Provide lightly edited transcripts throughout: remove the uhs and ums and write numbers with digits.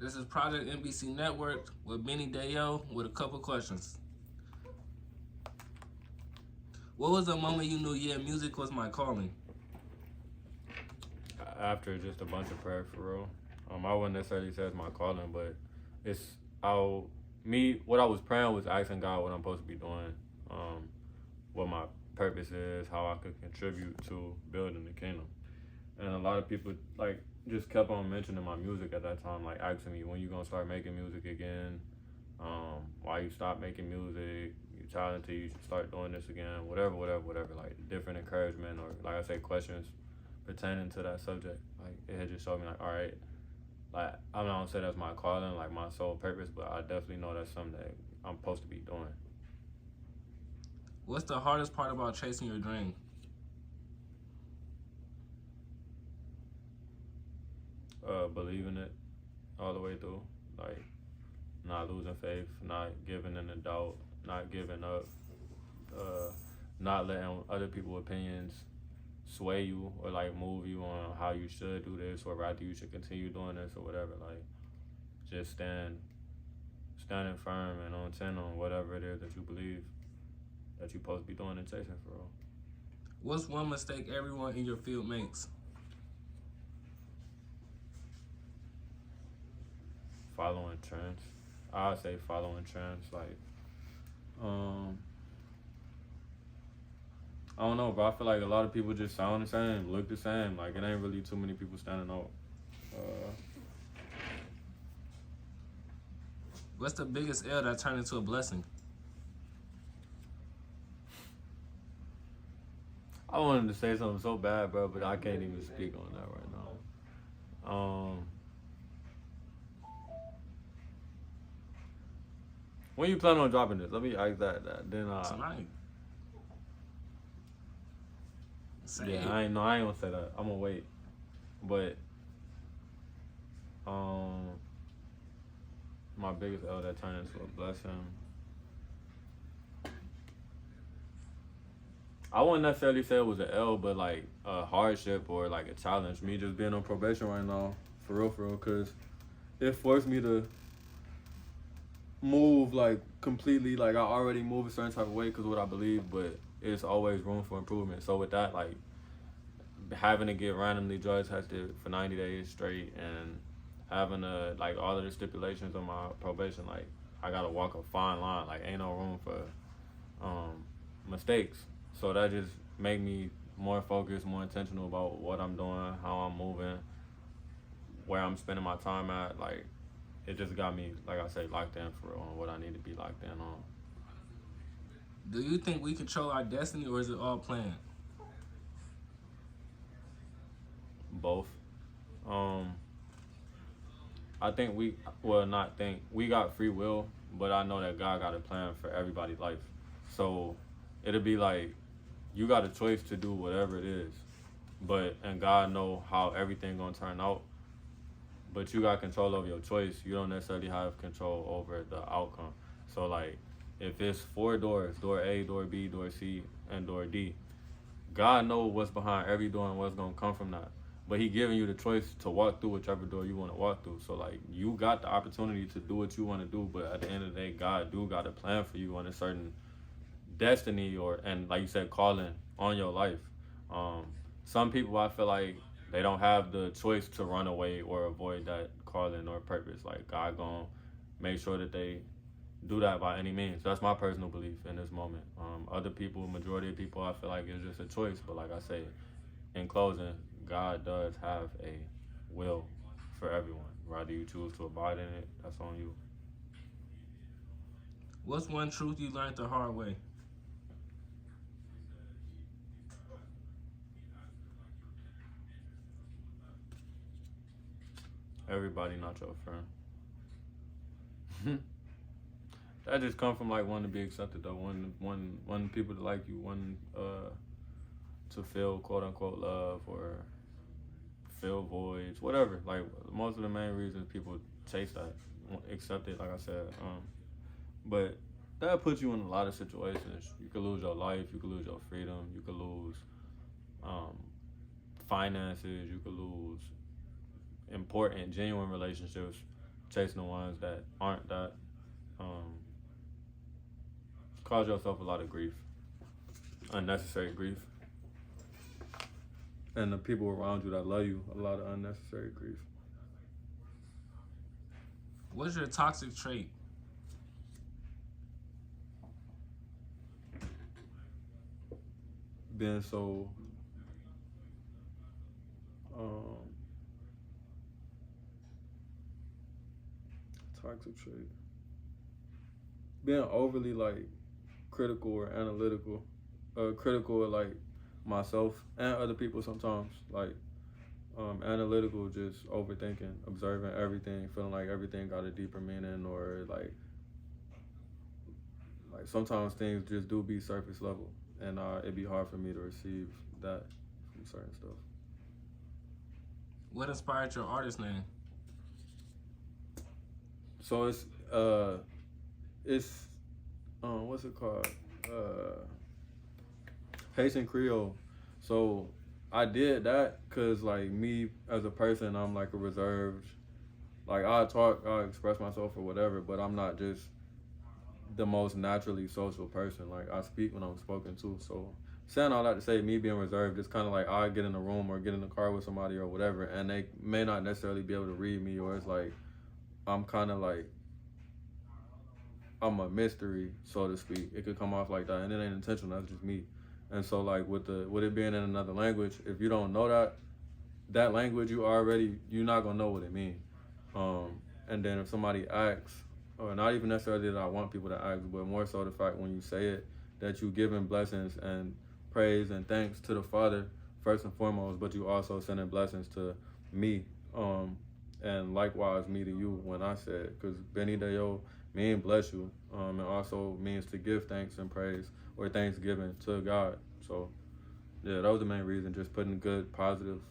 This is Project NBC Network with Beni.deyo with a couple questions. What was the moment you knew, yeah, music was my calling? After just a bunch of prayer for real. I wouldn't necessarily say it's my calling, but it's I'll me what I was praying was asking God what I'm supposed to be doing, um, what my purpose is, how I could contribute to building the kingdom. And a lot of people like just kept on mentioning my music at that time, like asking me when you gonna start making music again, why you stop making music, you talented, you should start doing this again, whatever, like different encouragement or like I say questions pertaining to that subject. Like it had just showed me like, all right, like I'm not gonna say that's my calling, like my sole purpose, but I definitely know that's something that I'm supposed to be doing. What's the hardest part about chasing your dream? Believing it all the way through, like not losing faith, not giving in the doubt, not giving up, uh, not letting other people's opinions sway you or like move you on how you should do this or rather you should continue doing this or whatever. Like just standing firm and on 10 on whatever it is that you believe that you're supposed to be doing and chasing for real. What's one mistake everyone in your field makes? Following trends. I say following trends. Like, um, I don't know, but I feel like a lot of people just sound the same, look the same. Like, it ain't really too many people standing out. Uh, What's the biggest L that turned into a blessing? I wanted to say something so bad, bro, but I can't even speak on that right now. When you plan on dropping this? Let me ask that. Then, Tonight. Say yeah, it. I ain't gonna say that. I'm gonna wait. But, um, my biggest L that turned into a blessing. I wouldn't necessarily say it was an L, but like a hardship or like a challenge. Me just being on probation right now, for real, cause it forced me to move like completely. Like I already move a certain type of way because what I believe, but it's always room for improvement. So with that, like having to get randomly drug tested for 90 days straight and having to like all of the stipulations on my probation, like I gotta walk a fine line. Like ain't no room for mistakes. So that just made me more focused, more intentional about what I'm doing, how I'm moving, where I'm spending my time at. Like it just got me, like I say, locked in for real on what I need to be locked in on. Do you think we control our destiny or is it all planned? Both. Um, I think well, not think, we got free will, but I know that God got a plan for everybody's life. So it'll be like you got a choice to do whatever it is, but and God know how everything gonna turn out. But you got control over your choice. You don't necessarily have control over the outcome. So like, if it's four doors, door A, door B, door C, and door D, God knows what's behind every door and what's gonna come from that. But He giving you the choice to walk through whichever door you want to walk through. So like, you got the opportunity to do what you want to do, but at the end of the day, God do got a plan for you on a certain destiny or and like you said, calling on your life. Um, some people I feel like they don't have the choice to run away or avoid that calling or purpose. Like God gonna make sure that they do that by any means. That's my personal belief in this moment. Other people, majority of people, I feel like it's just a choice. But like I say, in closing, God does have a will for everyone. Rather you choose to abide in it, that's on you. What's one truth you learned the hard way? Everybody not your friend. That just come from like wanting to be accepted though. Wanting people to like you, wanting to feel quote unquote love or fill voids, whatever. Like most of the main reasons people chase that, accept it. Like I said, but that puts you in a lot of situations. You could lose your life. You could lose your freedom. You could lose um, finances. You could lose important, genuine relationships chasing the ones that aren't that. Um, cause yourself a lot of grief, unnecessary grief, and the people around you that love you a lot of unnecessary grief. What's your toxic trait? Being so um, toxic trait. Being overly like critical or analytical, critical of like myself and other people sometimes. Like analytical, just overthinking, observing everything, feeling like everything got a deeper meaning, or like sometimes things just do be surface level, and it'd be hard for me to receive that from certain stuff. What inspired your artist name? So it's what's it called? Uh, Haitian Creole. So I did that because like me as a person, I'm like a reserved. Like I talk, I express myself or whatever, but I'm not just the most naturally social person. Like I speak when I'm spoken to. So saying all that to say, me being reserved, it's kind of like I get in a room or get in the car with somebody or whatever, and they may not necessarily be able to read me, or it's like I'm kind of like I'm a mystery, so to speak. It could come off like that, and it ain't intentional. That's just me. And so like with it being in another language, if you don't know that language, you're not gonna know what it means. And then if somebody asks, or not even necessarily that I want people to ask, but more so the fact when you say it, that you giving blessings and praise and thanks to the Father first and foremost, but you also sending blessings to me, and likewise me to you when I said, because Beni.deyo mean bless you, and also means to give thanks and praise or thanksgiving to God. So yeah, that was the main reason, just putting good positive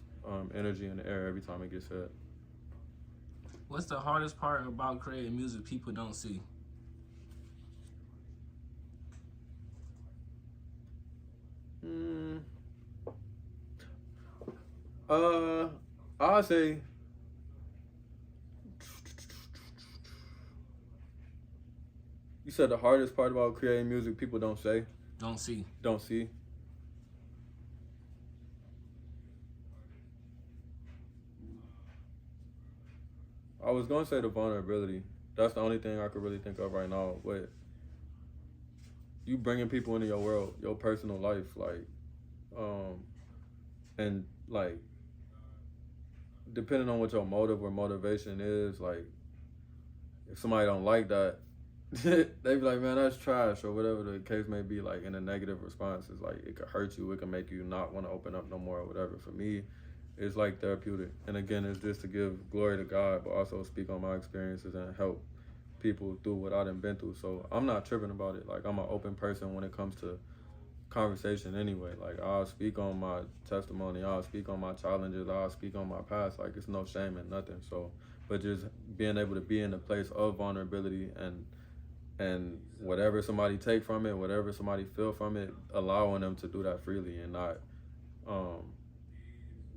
energy in the air every time it gets said. What's the hardest part about creating music people don't see? Mm, uh, I'll say you said the hardest part about creating music people Don't see. don't see. I was gonna say the vulnerability. That's the only thing I could really think of right now. But you bringing people into your world, your personal life, like, um, and like depending on what your motive or motivation is, like if somebody don't like that, they be like, man, that's trash, or whatever the case may be. Like in a negative response, is like it could hurt you, it can make you not want to open up no more, or whatever. For me, it's like therapeutic, and again, it's just to give glory to God, but also speak on my experiences and help people through what I've been through. So I'm not tripping about it. Like I'm an open person when it comes to conversation anyway. Like I'll speak on my testimony, I'll speak on my challenges, I'll speak on my past. Like it's no shame in nothing. So, but just being able to be in a place of vulnerability and whatever somebody take from it, whatever somebody feel from it, allowing them to do that freely and um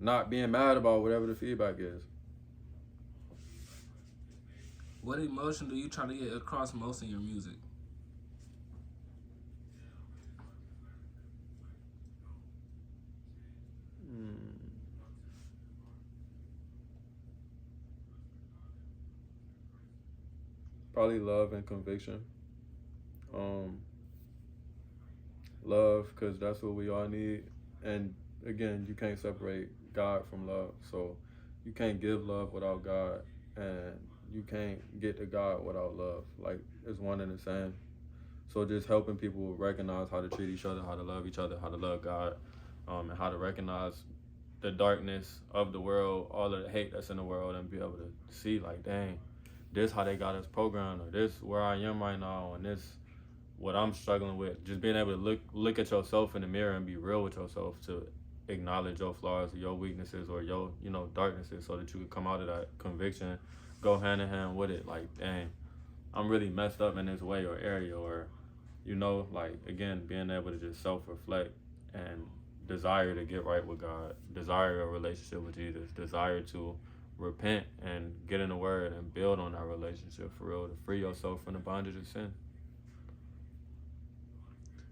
not being mad about whatever the feedback is. What emotion do you try to get across most in your music? Mm, Probably love and conviction. Um, Love, because that's what we all need. And again, you can't separate God from love. So you can't give love without God, and you can't get to God without love. Like it's one and the same. So just helping people recognize how to treat each other, how to love each other, how to love God, and how to recognize the darkness of the world, all of the hate that's in the world, and be able to see like, dang, this how they got us programmed, or this where I am right now, and this what I'm struggling with. Just being able to look at yourself in the mirror and be real with yourself, to acknowledge your flaws, or your weaknesses, or your darknesses, so that you could come out of that conviction, go hand in hand with it. Like, dang, I'm really messed up in this way or area, or like again, being able to just self reflect and desire to get right with God, desire a relationship with Jesus, desire to repent and get in the word and build on that relationship for real to free yourself from the bondage of sin.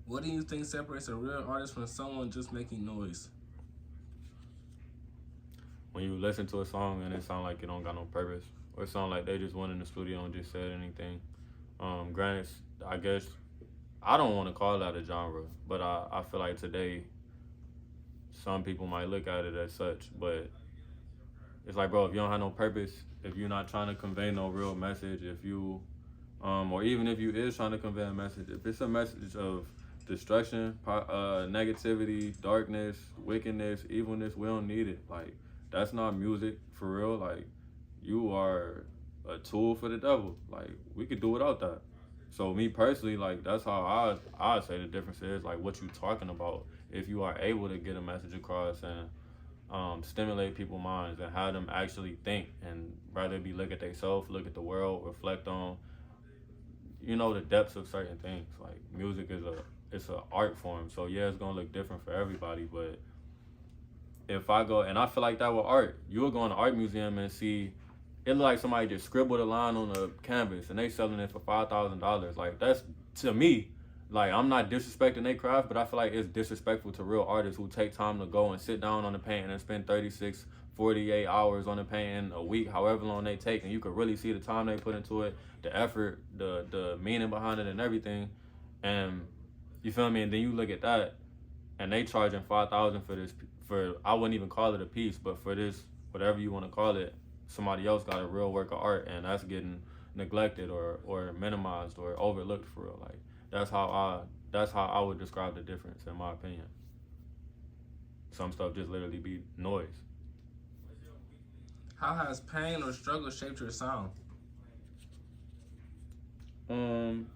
What do you think separates a real artist from someone just making noise? When you listen to a song and it sound like it don't got no purpose, or it sound like they just went in the studio and just said anything. Granted, I guess I don't want to call that a genre, but I feel like today some people might look at it as such. But it's like, bro, if you don't have no purpose, if you're not trying to convey no real message, if you, or even if you is trying to convey a message, if it's a message of destruction, negativity, darkness, wickedness, evilness, we don't need it. Like, that's not music for real. Like, you are a tool for the devil. Like, we could do without that. So me personally, like, that's how I say the difference is like what you talking about. If you are able to get a message across and stimulate people's minds and have them actually think and rather be look at themselves, look at the world, reflect on the depths of certain things. Like music is it's an art form, so yeah, it's gonna look different for everybody. But if I go and I feel like that with art, you will go in an art museum and see it look like somebody just scribbled a line on a canvas and they selling it for $5,000. Like that's to me, like I'm not disrespecting their craft, but I feel like it's disrespectful to real artists who take time to go and sit down on the painting and spend 36, 48 hours on the painting a week, however long they take, and you could really see the time they put into it, the effort, the meaning behind it, and everything. And you feel me? And then you look at that, and they charging 5,000 for this. For I wouldn't even call it a piece, but for this, whatever you want to call it, somebody else got a real work of art, and that's getting neglected or minimized or overlooked for real. Like that's how I would describe the difference in my opinion. Some stuff just literally be noise. How has pain or struggle shaped your sound? Um,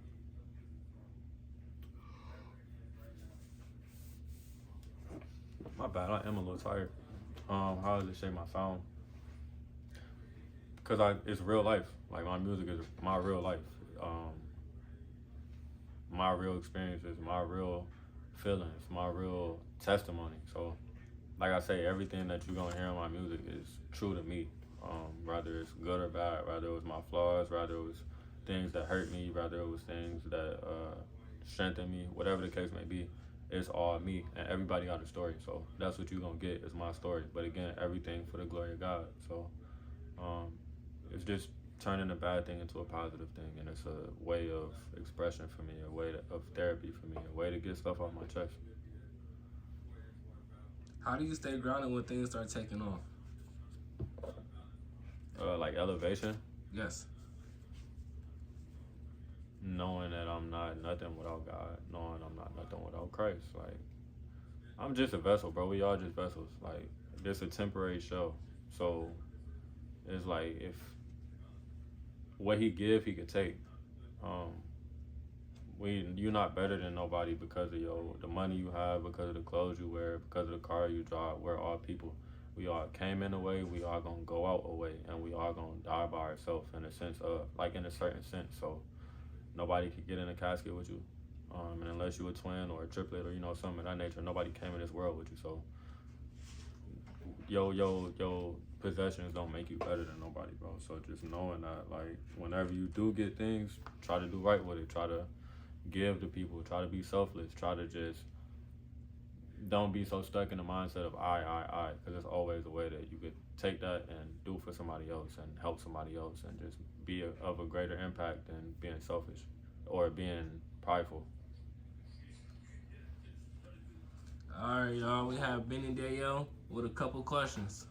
my bad. I am a little tired. How does it shape my sound? Cause it's real life. Like my music is my real life. Um, my real experiences, my real feelings, my real testimony. So, like I say, everything that you're gonna hear in my music is true to me. Whether it's good or bad, whether it was my flaws, whether it was things that hurt me, whether it was things that strengthen me, whatever the case may be, it's all me. And everybody got a story. So that's what you're gonna get is my story. But again, everything for the glory of God. So um, it's just turning a bad thing into a positive thing, and it's a way of expression for me, a way of therapy for me, a way to get stuff off my chest. How do you stay grounded when things start taking off? Like elevation, Yes. knowing that I'm not nothing without God, knowing I'm not nothing without Christ. Like I'm just a vessel, bro. We all just vessels. Like this a temporary show, so it's like if what He give, He could take. Um, you're not better than nobody because of the money you have, because of the clothes you wear, because of the car you drive. We're all people. We all came in a way, we all gonna go out a way, and we all gonna die by ourselves in a sense of like in a certain sense. So nobody could get in a casket with you. And unless you a twin or a triplet or something of that nature, nobody came in this world with you. So yo possessions don't make you better than nobody, bro. So just knowing that, like, whenever you do get things, try to do right with it. Try to give to people. Try to be selfless. Try to just don't be so stuck in the mindset of I, because there's always a way that you could take that and do for somebody else and help somebody else and just be of a greater impact than being selfish or being prideful. All right, y'all. We have Beni.deyo with a couple questions.